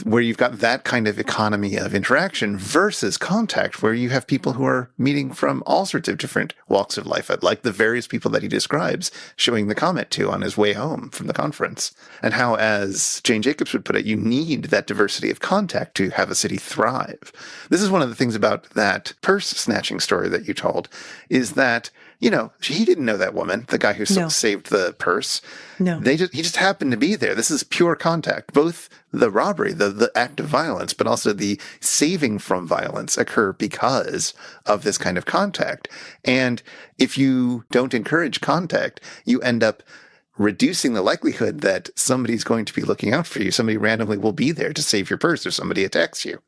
Where you've got that kind of economy of interaction versus contact, where you have people who are meeting from all sorts of different walks of life, like the various people that he describes showing the comet to on his way home from the conference. And how, as Jane Jacobs would put it, you need that diversity of contact to have a city thrive. This is one of the things about that purse snatching story that you told, is that he didn't know that woman, the guy who saved the purse. No. He just happened to be there. This is pure contact. Both the robbery, the act of violence, but also the saving from violence occur because of this kind of contact. And if you don't encourage contact, you end up reducing the likelihood that somebody's going to be looking out for you. Somebody randomly will be there to save your purse, or somebody attacks you.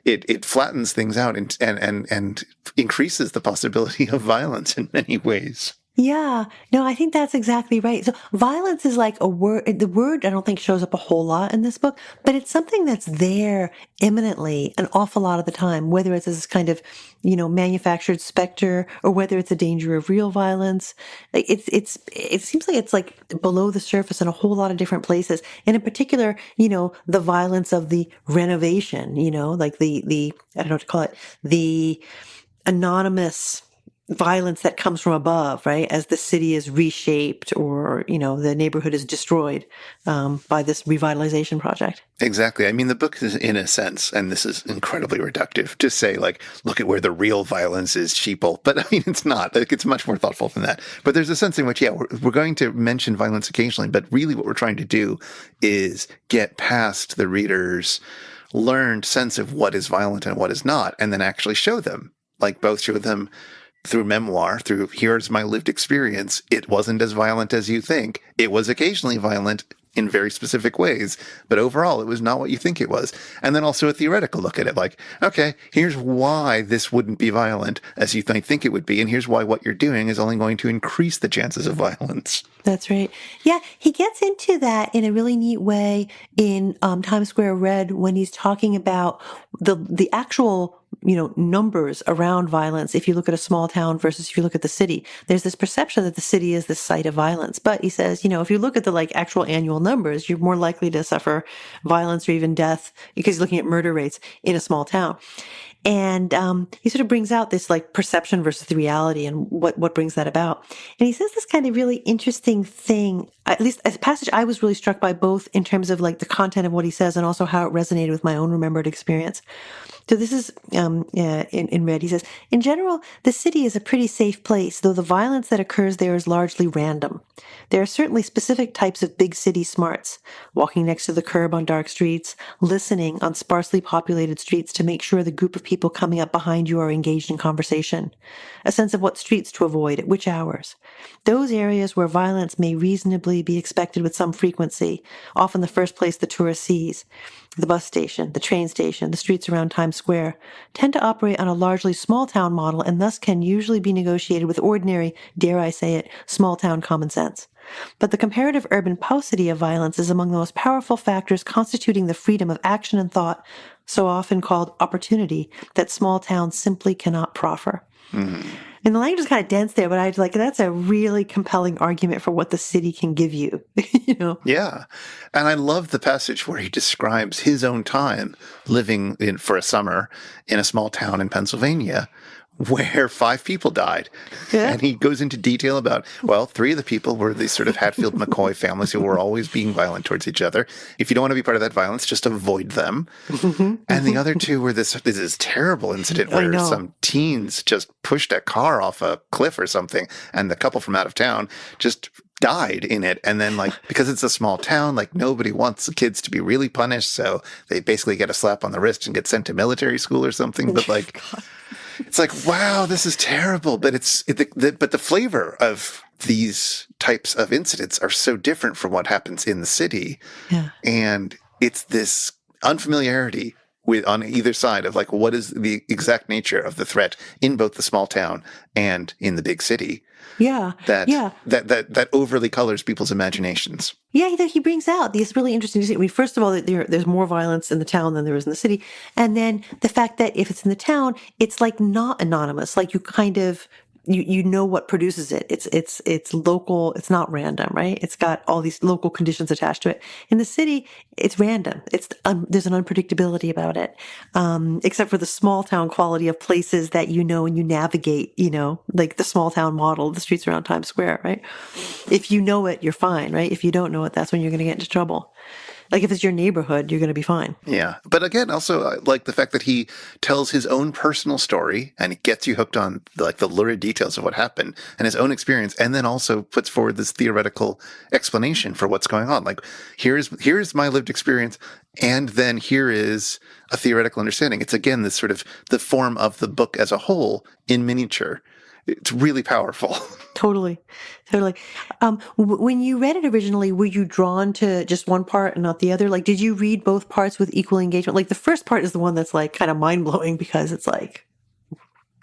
It flattens things out and increases the possibility of violence in many ways. Yeah, no, I think that's exactly right. So violence is like a word. The word I don't think shows up a whole lot in this book, but it's something that's there imminently an awful lot of the time, whether it's this kind of, manufactured specter or whether it's a danger of real violence. It seems like it's like below the surface in a whole lot of different places. And in particular, the violence of the renovation, like the I don't know what to call it, the anonymous violence that comes from above, right? As the city is reshaped or, the neighborhood is destroyed by this revitalization project. Exactly. I mean, the book is, in a sense, and this is incredibly reductive, to say, like, look at where the real violence is, sheeple. But I mean, it's not. Like, it's much more thoughtful than that. But there's a sense in which, we're going to mention violence occasionally, but really what we're trying to do is get past the reader's learned sense of what is violent and what is not, and then actually show them, both show them through memoir, through here's my lived experience. It wasn't as violent as you think. It was occasionally violent in very specific ways, but overall it was not what you think it was. And then also a theoretical look at it, like, okay, here's why this wouldn't be violent as you might think it would be, and here's why what you're doing is only going to increase the chances of violence. That's right. Yeah, he gets into that in a really neat way in Times Square Red when he's talking about the actual numbers around violence. If you look at a small town versus if you look at the city, there's this perception that the city is the site of violence. But he says, if you look at the actual annual numbers, you're more likely to suffer violence or even death because you're looking at murder rates in a small town. And he sort of brings out this perception versus the reality and what brings that about. And he says this kind of really interesting thing, at least as a passage I was really struck by, both in terms of the content of what he says and also how it resonated with my own remembered experience. So this is in red. He says, in general, the city is a pretty safe place, though the violence that occurs there is largely random. There are certainly specific types of big city smarts, walking next to the curb on dark streets, listening on sparsely populated streets to make sure the group of people coming up behind you are engaged in conversation, a sense of what streets to avoid at which hours. Those areas where violence may reasonably be expected with some frequency, often the first place the tourist sees, the bus station, the train station, the streets around Times Square, tend to operate on a largely small-town model and thus can usually be negotiated with ordinary, dare I say it, small-town common sense. But the comparative urban paucity of violence is among the most powerful factors constituting the freedom of action and thought, so often called opportunity, that small towns simply cannot proffer. Mm-hmm. And the language is kind of dense there, but I was that's a really compelling argument for what the city can give you, Yeah. And I love the passage where he describes his own time living for a summer in a small town in Pennsylvania where 5 people died. Yeah. And he goes into detail about, 3 of the people were these sort of Hatfield McCoy families who were always being violent towards each other. If you don't want to be part of that violence, just avoid them. And the other 2 were this terrible incident where some teens just pushed a car off a cliff or something, and the couple from out of town just died in it. And then because it's a small town, nobody wants the kids to be really punished, so they basically get a slap on the wrist and get sent to military school or something. But it's wow, this is terrible. But but the flavor of these types of incidents are so different from what happens in the city. Yeah. And it's this unfamiliarity on either side of what is the exact nature of the threat in both the small town and in the big city. Yeah. That overly colors people's imaginations. Yeah, he brings out these really interesting things. I mean, first of all, there's more violence in the town than there is in the city. And then the fact that if it's in the town, it's not anonymous. You kind of, you know what produces it. It's local. It's not random, right? It's got all these local conditions attached to it. In the city, it's random. There's an unpredictability about it, except for the small town quality of places that and you navigate. The small town model, the streets around Times Square, right? If you know it, you're fine, right? If you don't know it, that's when you're going to get into trouble. If it's your neighborhood, you're going to be fine. Yeah. But again, also the fact that he tells his own personal story and he gets you hooked on the lurid details of what happened and his own experience, and then also puts forward this theoretical explanation for what's going on. Here's my lived experience, and then here is a theoretical understanding. It's again this sort of the form of the book as a whole in miniature. It's really powerful. Totally. When you read it originally, were you drawn to just one part and not the other? Did you read both parts with equal engagement? The first part is the one that's kind of mind blowing because it's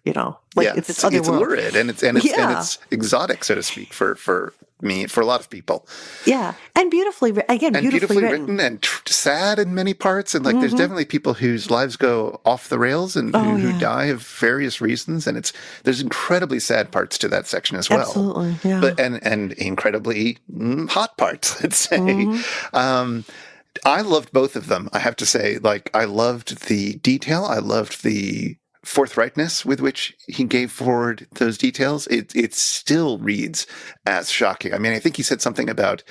it's this other world. Lurid and it's exotic, so to speak, for me, for a lot of people. Yeah, and beautifully written and sad in many parts, and there's definitely people whose lives go off the rails and who die of various reasons, and there's incredibly sad parts to that section as well. Absolutely, yeah. But and incredibly hot parts, let's say. I loved both of them. I have to say, I loved the detail. I loved the forthrightness with which he gave forward those details. It still reads as shocking. I mean, I think he said something about,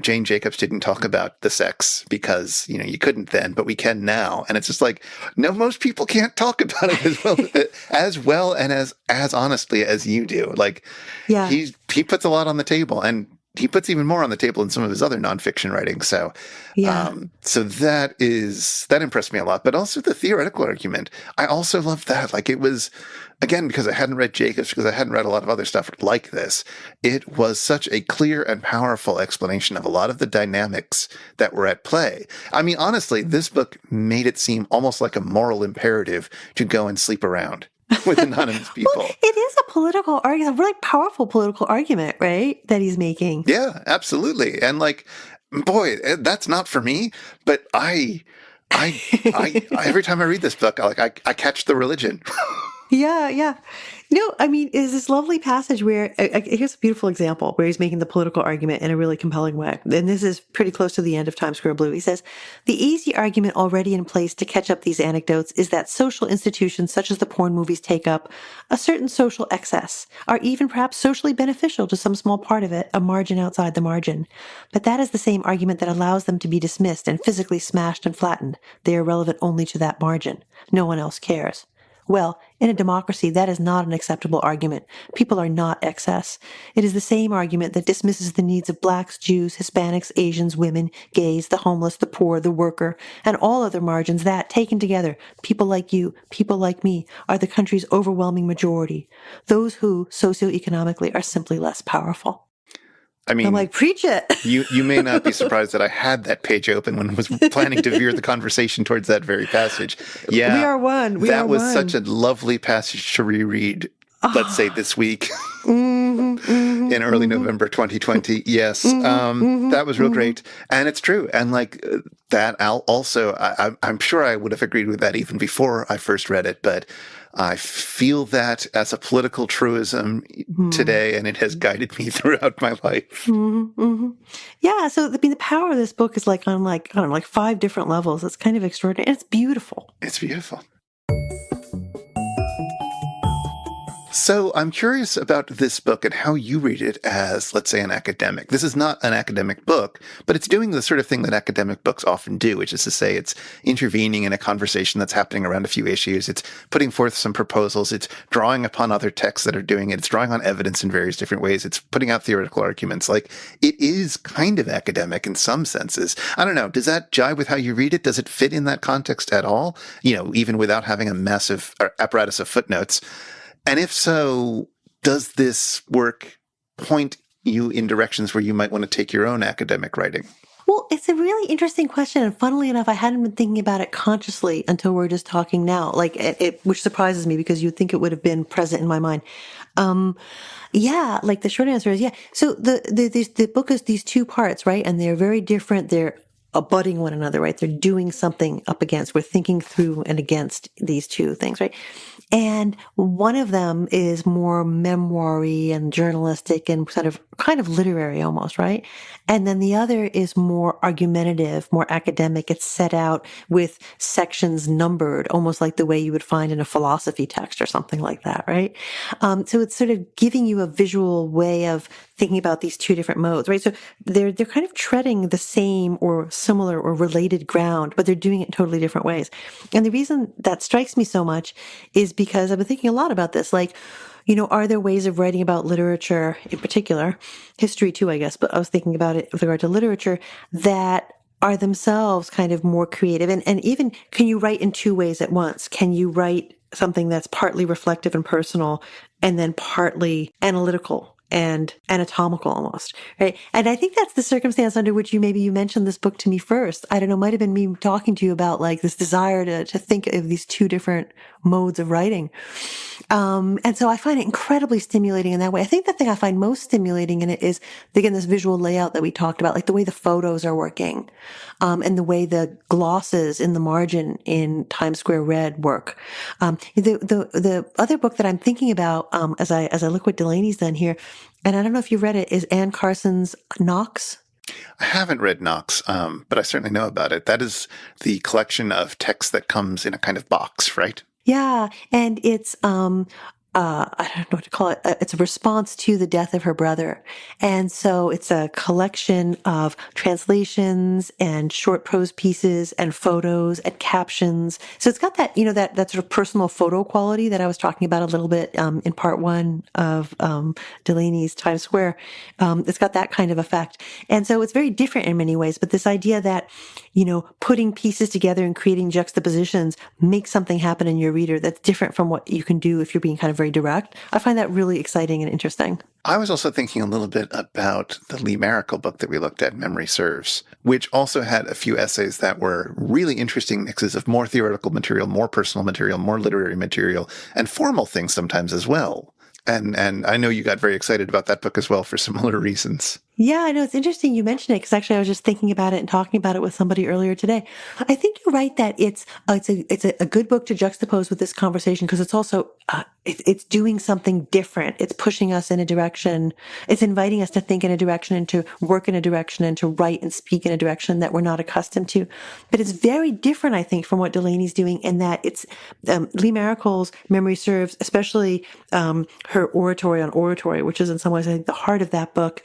Jane Jacobs didn't talk about the sex because, you couldn't then, but we can now. And it's just no, most people can't talk about it as well and as honestly as you do. He puts a lot on the table, and he puts even more on the table in some of his other nonfiction writing. So, so that impressed me a lot. But also the theoretical argument, I also loved that. It was, again, because I hadn't read Jacobs, because I hadn't read a lot of other stuff like this, it was such a clear and powerful explanation of a lot of the dynamics that were at play. I mean, honestly, this book made it seem almost like a moral imperative to go and sleep around with anonymous people. Well, it is a political argument, a really powerful political argument, right, that he's making. Yeah, absolutely. And boy, that's not for me, but I Every time I read this book, I catch the religion. Yeah, yeah. No, I mean, is this lovely passage where, here's a beautiful example where he's making the political argument in a really compelling way. And this is pretty close to the end of Times Square Blue. He says, the easy argument already in place to catch up these anecdotes is that social institutions such as the porn movies take up a certain social excess, are even perhaps socially beneficial to some small part of it, a margin outside the margin. But that is the same argument that allows them to be dismissed and physically smashed and flattened. They are relevant only to that margin. No one else cares. Well, in a democracy, that is not an acceptable argument. People are not excess. It is the same argument that dismisses the needs of blacks, Jews, Hispanics, Asians, women, gays, the homeless, the poor, the worker, and all other margins that, taken together, people like you, people like me, are the country's overwhelming majority. Those who, socioeconomically, are simply less powerful. I mean, I'm like, preach it. You may not be surprised that I had that page open when I was planning to veer the conversation towards that very passage. Yeah, we are one. That was such a lovely passage to reread. Let's say this week, in early November 2020. Yes, that was real great, and it's true. And like that, I'm sure I would have agreed with that even before I first read it, but I feel that as a political truism today, and it has guided me throughout my life. Yeah, so I mean, the power of this book is like on I don't know, like 5 different levels. It's kind of extraordinary. It's beautiful. It's beautiful. So I'm curious about this book and how you read it as, let's say, an academic. This is not an academic book, but it's doing the sort of thing that academic books often do, which is to say it's intervening in a conversation that's happening around a few issues. It's putting forth some proposals. It's drawing upon other texts that are doing it. It's drawing on evidence in various different ways. It's putting out theoretical arguments. Like, it is kind of academic in some senses. I don't know. Does that jive with how you read it? Does it fit in that context at all? You know, even without having a massive apparatus of footnotes. And if so, does this work point you in directions where you might want to take your own academic writing? Well, it's a really interesting question. And funnily enough, I hadn't been thinking about it consciously until we're just talking now, like which surprises me because you'd think it would have been present in my mind. Yeah, like the short answer is yeah. So the book is these 2 parts, right? And they're very different. They're abutting one another, right? They're doing something up against. We're thinking through and against these 2 things, right? And one of them is more memoir-y and journalistic and kind of literary almost, right? And then the other is more argumentative, more academic. It's set out with sections numbered, almost like the way you would find in a philosophy text or something like that, right? So it's sort of giving you a visual way of thinking about these 2 different modes, right? So they're kind of treading the same or similar or related ground, but they're doing it in totally different ways. And the reason that strikes me so much is because I've been thinking a lot about this. Like, you know, are there ways of writing about literature in particular, history too, I guess, but I was thinking about it with regard to literature, that are themselves kind of more creative? And even, can you write in 2 ways at once? Can you write something that's partly reflective and personal and then partly analytical and anatomical almost, right? And I think that's the circumstance under which you mentioned this book to me first. I don't know, might have been me talking to you about like this desire to think of these 2 different modes of writing. And so I find it incredibly stimulating in that way. I think the thing I find most stimulating in it is, again, this visual layout that we talked about, like the way the photos are working, and the way the glosses in the margin in Times Square Red work. The other book that I'm thinking about, as I look what Delany's done here, and I don't know if you read it, is Anne Carson's Knox. I haven't read Knox, but I certainly know about it. That is the collection of text that comes in a kind of box, right? Yeah, and it's I don't know what to call it. It's a response to the death of her brother. And so it's a collection of translations and short prose pieces and photos and captions. So it's got that, you know, that sort of personal photo quality that I was talking about a little bit in part 1 of Delany's Times Square. It's got that kind of effect. And so it's very different in many ways. But this idea that, you know, putting pieces together and creating juxtapositions makes something happen in your reader that's different from what you can do if you're being kind of very direct. I find that really exciting and interesting. I was also thinking a little bit about the Lee Maracle book that we looked at, Memory Serves, which also had a few essays that were really interesting mixes of more theoretical material, more personal material, more literary material, and formal things sometimes as well. And I know you got very excited about that book as well for similar reasons. Yeah, I know it's interesting you mention it because actually I was just thinking about it and talking about it with somebody earlier today. I think you're right that it's a good book to juxtapose with this conversation because it's also it's doing something different. It's pushing us in a direction. It's inviting us to think in a direction and to work in a direction and to write and speak in a direction that we're not accustomed to. But it's very different, I think, from what Delany's doing in that it's Lee Marichol's memory serves, especially her oratory on oratory, which is in some ways I think the heart of that book.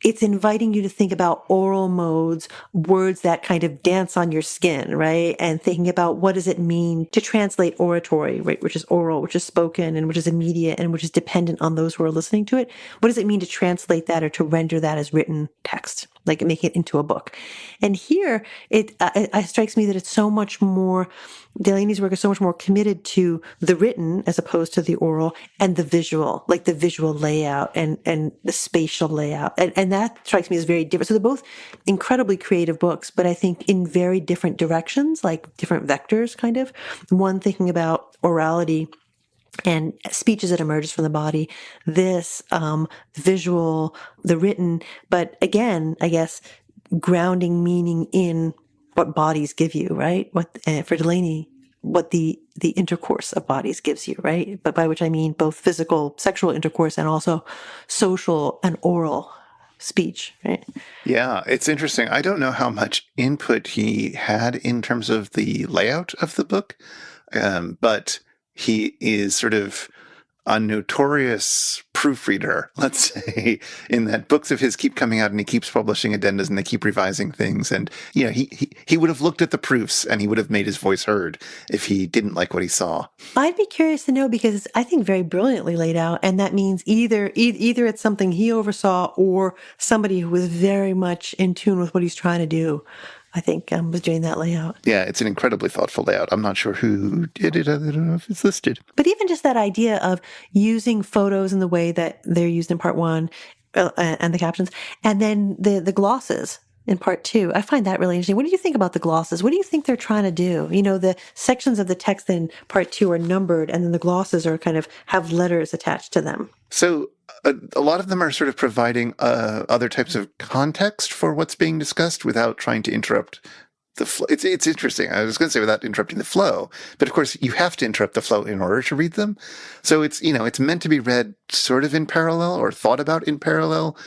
It's inviting you to think about oral modes, words that kind of dance on your skin, right? And thinking about what does it mean to translate oratory, right? Which is oral, which is spoken, and which is immediate, and which is dependent on those who are listening to it. What does it mean to translate that or to render that as written text, like make it into a book? And here, it strikes me that it's so much more. Delany's work is so much more committed to the written as opposed to the oral and the visual, like the visual layout and the spatial layout. And that strikes me as very different. So they're both incredibly creative books, but I think in very different directions, like different vectors, kind of. One thinking about orality and speech as it emerges from the body, this visual, the written, but again, I guess, grounding meaning in what bodies give you, right? What for Delany, what the intercourse of bodies gives you, right? But by which I mean both physical, sexual intercourse and also social and oral speech, right? Yeah, it's interesting. I don't know how much input he had in terms of the layout of the book, but he is sort of a notorious proofreader, let's say, in that books of his keep coming out and he keeps publishing addendas and they keep revising things. And, you know, he would have looked at the proofs and he would have made his voice heard if he didn't like what he saw. I'd be curious to know because it's, I think, very brilliantly laid out, and that means either it's something he oversaw or somebody who was very much in tune with what he's trying to do. I think was doing that layout. Yeah, it's an incredibly thoughtful layout. I'm not sure who did it. I don't know if it's listed. But even just that idea of using photos in the way that they're used in part one and the captions, and then the glosses in part two, I find that really interesting. What do you think about the glosses? What do you think they're trying to do? You know, the sections of the text in part two are numbered, and then the glosses are kind of have letters attached to them. So a lot of them are sort of providing other types of context for what's being discussed without trying to interrupt the flow. It's interesting. I was going to say without interrupting the flow, but of course you have to interrupt the flow in order to read them. So it's, you know, it's meant to be read sort of in parallel or thought about in parallel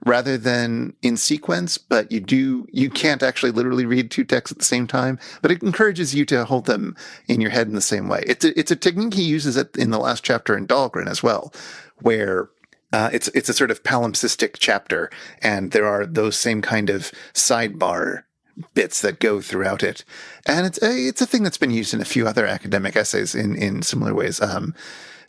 rather than in sequence, but you can't actually literally read two texts at the same time, but it encourages you to hold them in your head in the same way. It's a technique he uses in the last chapter in Dahlgren as well, where it's a sort of palimpsestic chapter, and there are those same kind of sidebar bits that go throughout it. And it's a thing that's been used in a few other academic essays in similar ways.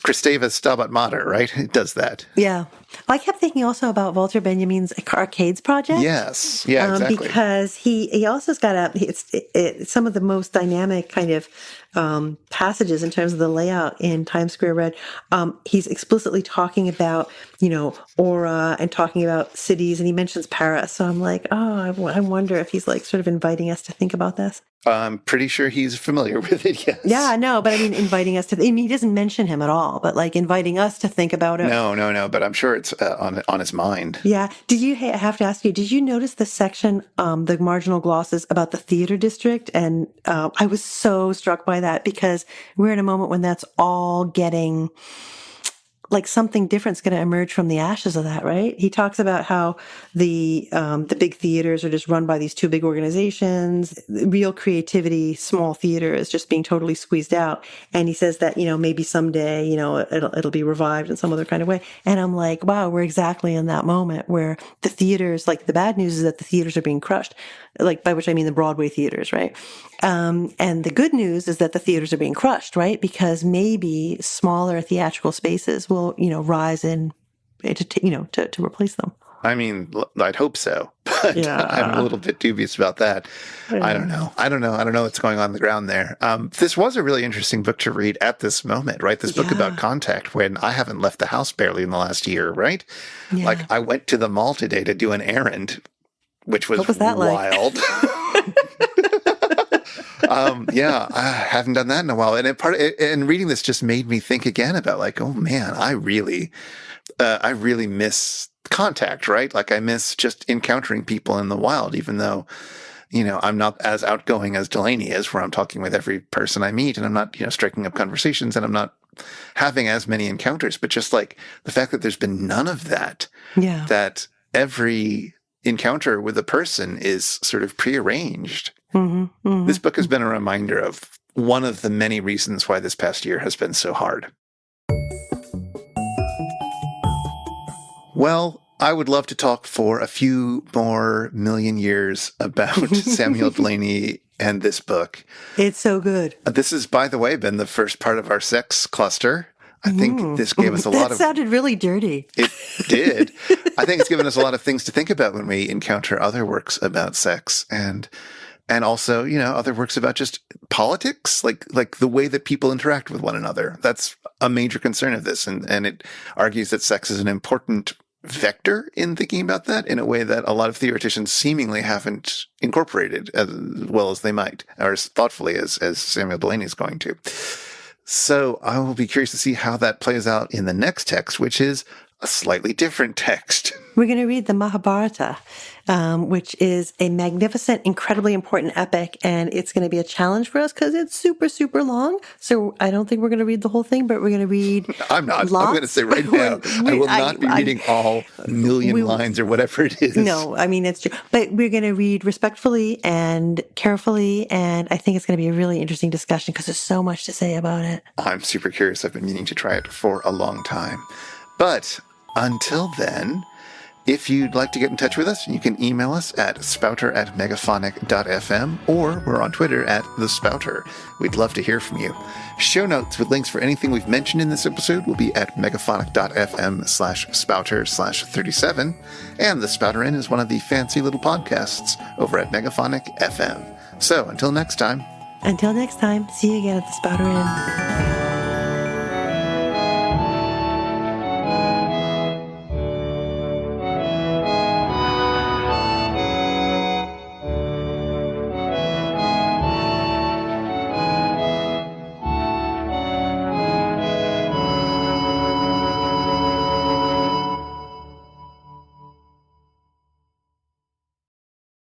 Kristeva's Stabat Mater, right? It does that. Yeah. I kept thinking also about Walter Benjamin's Arcades project. Yes. Yeah, exactly. Because he also has got it's some of the most dynamic kind of passages in terms of the layout in Times Square Red. He's explicitly talking about, you know, aura and talking about cities, and he mentions Paris. So I'm like, I wonder if he's like sort of inviting us to think about this. I'm pretty sure he's familiar with it, yes. Yeah, I know, but I mean, inviting us to, I mean, he doesn't mention him at all, but like inviting us to think about it. No, but I'm sure it's on his mind. Yeah. Did you I have to ask you, did you notice the section, the marginal glosses about the theater district? And I was so struck by that because we're in a moment when that's all getting like something different's going to emerge from the ashes of that, right? He talks about how the big theaters are just run by these two big organizations. Real creativity, small theater is just being totally squeezed out. And he says that, you know, maybe someday, you know, it'll be revived in some other kind of way. And I'm like, wow, we're exactly in that moment where the theaters, like the bad news is that the theaters are being crushed, like by which I mean the Broadway theaters, right? And the good news is that the theaters are being crushed, right? Because maybe smaller theatrical spaces will, you know, rise in to replace them. I mean, I'd hope so, but yeah. I'm a little bit dubious about that. Yeah. I don't know what's going on the ground there. This was a really interesting book to read at this moment, right? This book about contact when I haven't left the house barely in the last year, right? Yeah. Like I went to the mall today to do an errand, which was that wild. Yeah, I haven't done that in a while. And reading this just made me think again about like, oh man, I really miss contact, right? Like I miss just encountering people in the wild, even though, I'm not as outgoing as Delany is, where I'm talking with every person I meet and I'm not, striking up conversations and I'm not having as many encounters. But just like the fact that there's been none of that, that every encounter with a person is sort of prearranged. This book has been a reminder of one of the many reasons why this past year has been so hard. Well, I would love to talk for a few more million years about Samuel Delany and this book. It's so good. This has, by the way, been the first part of our sex cluster. I think this gave us a lot of... That sounded really dirty. It did. I think it's given us a lot of things to think about when we encounter other works about sex and also, other works about just politics, like the way that people interact with one another. That's a major concern of this. And it argues that sex is an important vector in thinking about that in a way that a lot of theoreticians seemingly haven't incorporated as well as they might, or as thoughtfully as Samuel Delany is going to. So I will be curious to see how that plays out in the next text, which is a slightly different text. We're going to read the Mahabharata, which is a magnificent, incredibly important epic, and it's going to be a challenge for us because it's super, super long. So I don't think we're going to read the whole thing, but we're going to read I'm not. lots. I'm going to say right now, I will not be reading all million lines or whatever it is. No, I mean, it's true. But we're going to read respectfully and carefully, and I think it's going to be a really interesting discussion because there's so much to say about it. I'm super curious. I've been meaning to try it for a long time. But until then, if you'd like to get in touch with us, you can email us at spouter@megaphonic.fm, or we're on Twitter @thespouter. We'd love to hear from you. Show notes with links for anything we've mentioned in this episode will be at megaphonic.fm/spouter/37, and the Spouter-Inn is one of the fancy little podcasts over at Megaphonic FM. So until next time, see you again at the Spouter-Inn.